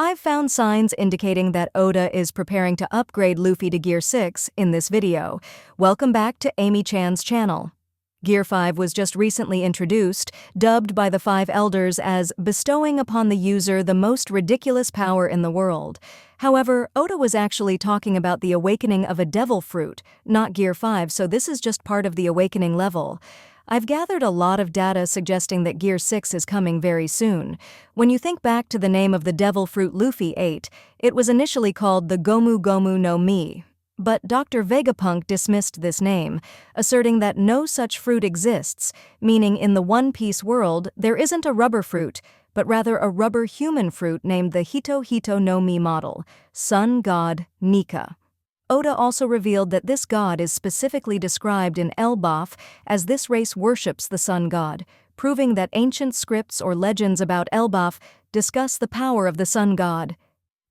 I've found signs indicating that Oda is preparing to upgrade Luffy to Gear 6 in this video. Welcome back to Amy Chan's channel. Gear 5 was just recently introduced, dubbed by the Five Elders as bestowing upon the user the most ridiculous power in the world. However, Oda was actually talking about the awakening of a devil fruit, not Gear 5, so this is just part of the awakening level. I've gathered a lot of data suggesting that Gear 6 is coming very soon. When you think back to the name of the devil fruit Luffy ate, it was initially called the Gomu Gomu no Mi. But Dr. Vegapunk dismissed this name, asserting that no such fruit exists, meaning in the One Piece world there isn't a rubber fruit, but rather a rubber human fruit named the Hito Hito no Mi model, sun god Nika. Oda also revealed that this god is specifically described in Elbaf as this race worships the sun god, proving that ancient scripts or legends about Elbaf discuss the power of the sun god.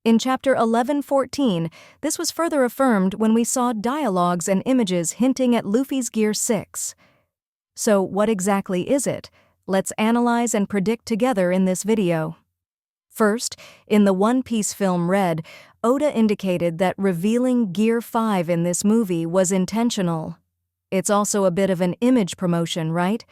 In chapter 11:14, this was further affirmed when we saw dialogues and images hinting at Luffy's Gear 6. So what exactly is it? Let's analyze and predict together in this video. First, in the One Piece film Red, Oda indicated that revealing Gear 5 in this movie was intentional. It's also a bit of an image promotion, right?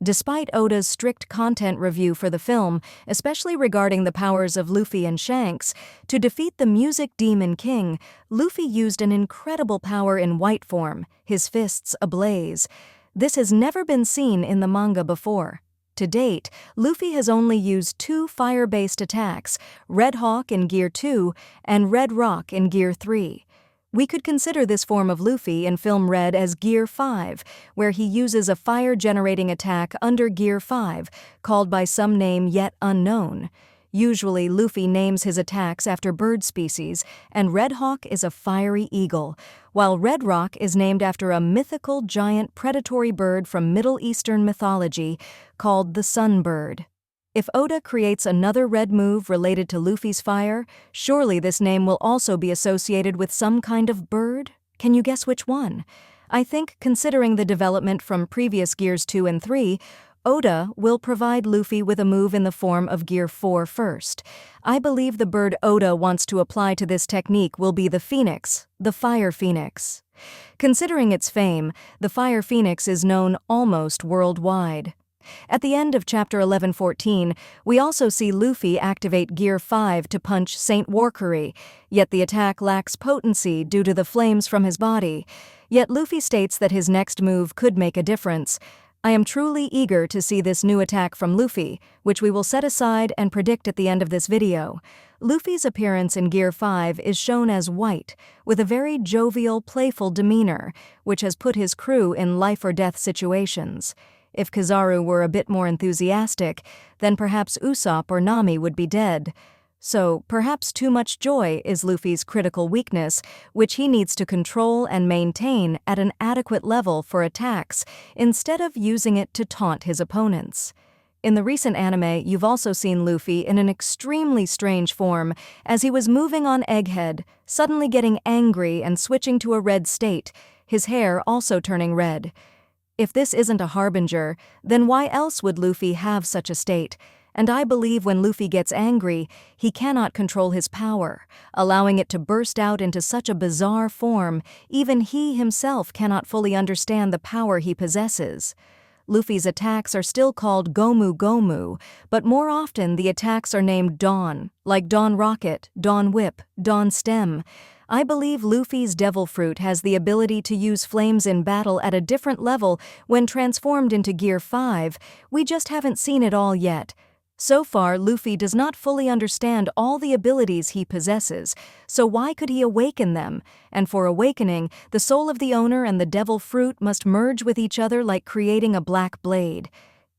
Despite Oda's strict content review for the film, especially regarding the powers of Luffy and Shanks, to defeat the Music Demon King, Luffy used an incredible power in white form, his fists ablaze. This has never been seen in the manga before. To date, Luffy has only used two fire-based attacks, Red Hawk in Gear 2 and Red Rock in Gear 3. We could consider this form of Luffy in film Red as Gear 5, where he uses a fire-generating attack under Gear 5, called by some name yet unknown. Usually, Luffy names his attacks after bird species, and Red Hawk is a fiery eagle, while Red Rock is named after a mythical giant predatory bird from Middle Eastern mythology called the Sunbird. If Oda creates another red move related to Luffy's fire, surely this name will also be associated with some kind of bird? Can you guess which one? I think, considering the development from previous Gears 2 and 3, Oda will provide Luffy with a move in the form of Gear 4 first. I believe the bird Oda wants to apply to this technique will be the Phoenix, the Fire Phoenix. Considering its fame, the Fire Phoenix is known almost worldwide. At the end of chapter 11:14, we also see Luffy activate Gear 5 to punch Saint Warcurry, yet the attack lacks potency due to the flames from his body. Yet Luffy states that his next move could make a difference. I am truly eager to see this new attack from Luffy, which we will set aside and predict at the end of this video. Luffy's appearance in Gear 5 is shown as white, with a very jovial, playful demeanor, which has put his crew in life-or-death situations. If Kizaru were a bit more enthusiastic, then perhaps Usopp or Nami would be dead. So, perhaps too much joy is Luffy's critical weakness, which he needs to control and maintain at an adequate level for attacks, instead of using it to taunt his opponents. In the recent anime, you've also seen Luffy in an extremely strange form, as he was moving on Egghead, suddenly getting angry and switching to a red state, his hair also turning red. If this isn't a harbinger, then why else would Luffy have such a state? And I believe when Luffy gets angry, he cannot control his power, allowing it to burst out into such a bizarre form, even he himself cannot fully understand the power he possesses. Luffy's attacks are still called Gomu Gomu, but more often the attacks are named Dawn, like Dawn Rocket, Dawn Whip, Dawn Stem. I believe Luffy's Devil Fruit has the ability to use flames in battle at a different level when transformed into Gear 5, we just haven't seen it all yet. So far, Luffy does not fully understand all the abilities he possesses, so why could he awaken them? And for awakening, the soul of the owner and the Devil Fruit must merge with each other like creating a black blade.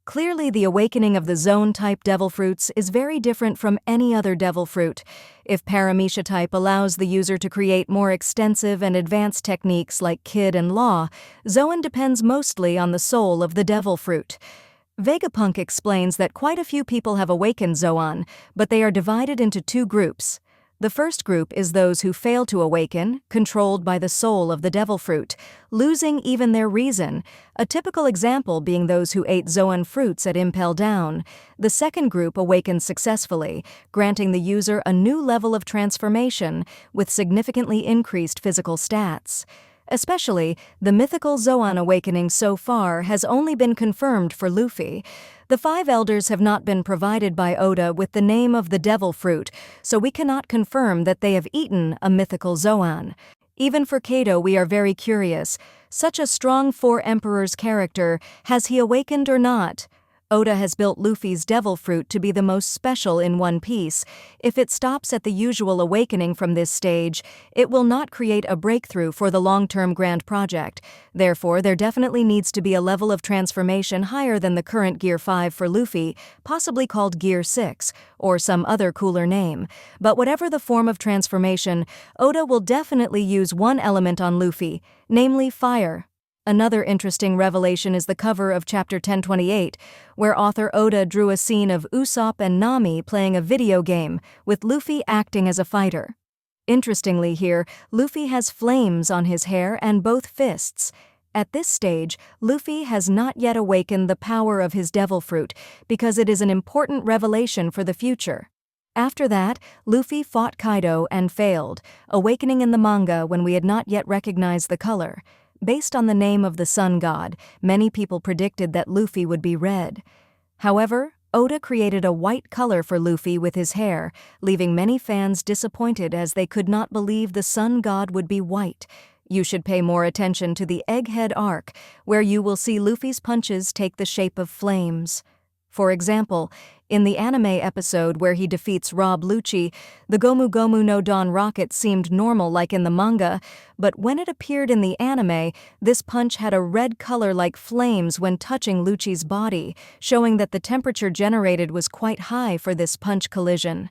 Clearly, the awakening of the Zoan-type Devil Fruits is very different from any other Devil Fruit. If Paramecia type allows the user to create more extensive and advanced techniques like Kid and Law, Zoan depends mostly on the soul of the Devil Fruit. Vegapunk explains that quite a few people have awakened Zoan, but they are divided into two groups. The first group is those who fail to awaken, controlled by the soul of the devil fruit, losing even their reason, a typical example being those who ate Zoan fruits at Impel Down. The second group awakens successfully, granting the user a new level of transformation with significantly increased physical stats. Especially, the mythical Zoan awakening so far has only been confirmed for Luffy. The five elders have not been provided by Oda with the name of the devil fruit, so we cannot confirm that they have eaten a mythical Zoan. Even for Kaido, we are very curious. Such a strong Four Emperors character, has he awakened or not? Oda has built Luffy's devil fruit to be the most special in One Piece. If it stops at the usual awakening from this stage, it will not create a breakthrough for the long-term grand project. Therefore, there definitely needs to be a level of transformation higher than the current Gear 5 for Luffy, possibly called Gear 6, or some other cooler name. But whatever the form of transformation, Oda will definitely use one element on Luffy, namely fire. Another interesting revelation is the cover of Chapter 1028, where author Oda drew a scene of Usopp and Nami playing a video game, with Luffy acting as a fighter. Interestingly here, Luffy has flames on his hair and both fists. At this stage, Luffy has not yet awakened the power of his devil fruit, because it is an important revelation for the future. After that, Luffy fought Kaido and failed, awakening in the manga when we had not yet recognized the color. Based on the name of the sun god, many people predicted that Luffy would be red. However, Oda created a white color for Luffy with his hair, leaving many fans disappointed as they could not believe the sun god would be white. You should pay more attention to the Egghead arc, where you will see Luffy's punches take the shape of flames. For example, in the anime episode where he defeats Rob Lucci, the Gomu Gomu no Dawn rocket seemed normal like in the manga, but when it appeared in the anime, this punch had a red color like flames when touching Lucci's body, showing that the temperature generated was quite high for this punch collision.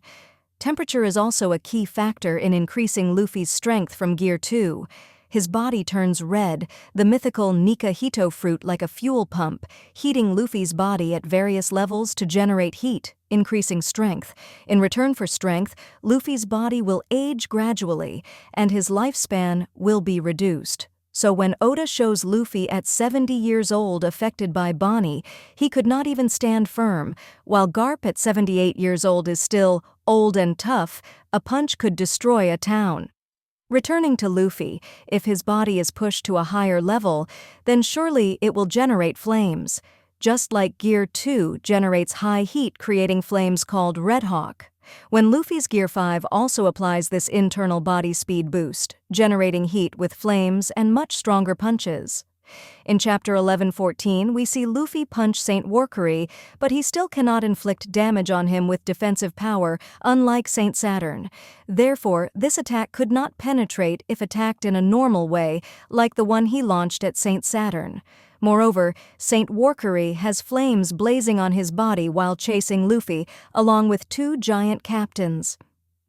Temperature is also a key factor in increasing Luffy's strength from Gear 2. His body turns red, the mythical Nika Hito fruit like a fuel pump, heating Luffy's body at various levels to generate heat, increasing strength. In return for strength, Luffy's body will age gradually, and his lifespan will be reduced. So when Oda shows Luffy at 70 years old affected by Bonnie, he could not even stand firm, while Garp at 78 years old is still old and tough. A punch could destroy a town. Returning to Luffy, if his body is pushed to a higher level, then surely it will generate flames. Just like Gear 2 generates high heat creating flames called Red Hawk. When Luffy's Gear 5 also applies this internal body speed boost, generating heat with flames and much stronger punches. In Chapter 1114, we see Luffy punch Saint Warkery, but he still cannot inflict damage on him with defensive power, unlike Saint Saturn. Therefore, this attack could not penetrate if attacked in a normal way, like the one he launched at Saint Saturn. Moreover, Saint Warkery has flames blazing on his body while chasing Luffy, along with two giant captains.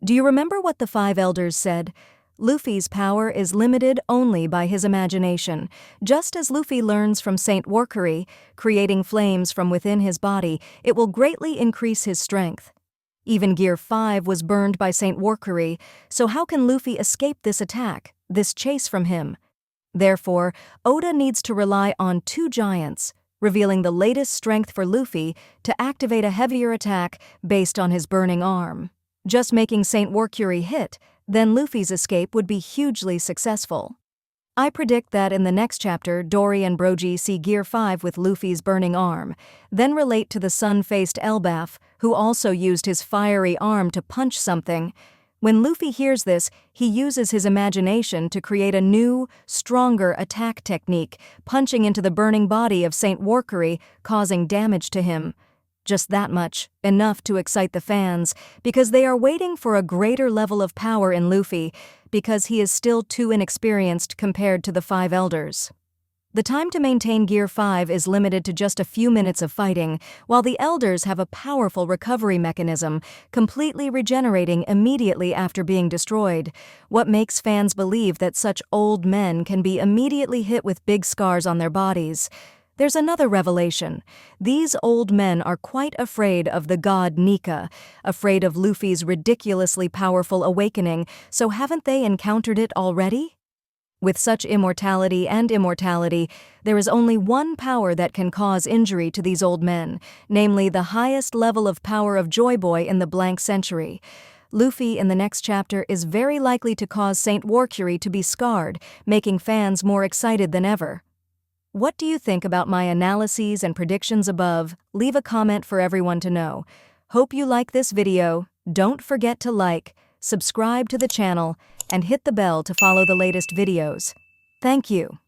Do you remember what the five elders said? Luffy's power is limited only by his imagination. Just as Luffy learns from Saint Warkery, creating flames from within his body, it will greatly increase his strength. Even Gear 5 was burned by Saint Warkery, so how can Luffy escape this attack, this chase from him? Therefore, Oda needs to rely on two giants, revealing the latest strength for Luffy to activate a heavier attack based on his burning arm. Just making Saint Warkery hit, then Luffy's escape would be hugely successful. I predict that in the next chapter, Dory and Brogy see Gear 5 with Luffy's burning arm, then relate to the sun-faced Elbaf, who also used his fiery arm to punch something. When Luffy hears this, he uses his imagination to create a new, stronger attack technique, punching into the burning body of Saint Warkery, causing damage to him. Just that much, enough to excite the fans, because they are waiting for a greater level of power in Luffy, because he is still too inexperienced compared to the five elders. The time to maintain Gear 5 is limited to just a few minutes of fighting, while the elders have a powerful recovery mechanism, completely regenerating immediately after being destroyed. What makes fans believe that such old men can be immediately hit with big scars on their bodies? There's another revelation. These old men are quite afraid of the God Nika, afraid of Luffy's ridiculously powerful awakening, so haven't they encountered it already? With such immortality and immortality, there is only one power that can cause injury to these old men, namely the highest level of power of Joy Boy in the blank century. Luffy in the next chapter is very likely to cause Saint Warcury to be scarred, making fans more excited than ever. What do you think about my analyses and predictions above? Leave a comment for everyone to know. Hope you like this video. Don't forget to like, subscribe to the channel, and hit the bell to follow the latest videos. Thank you.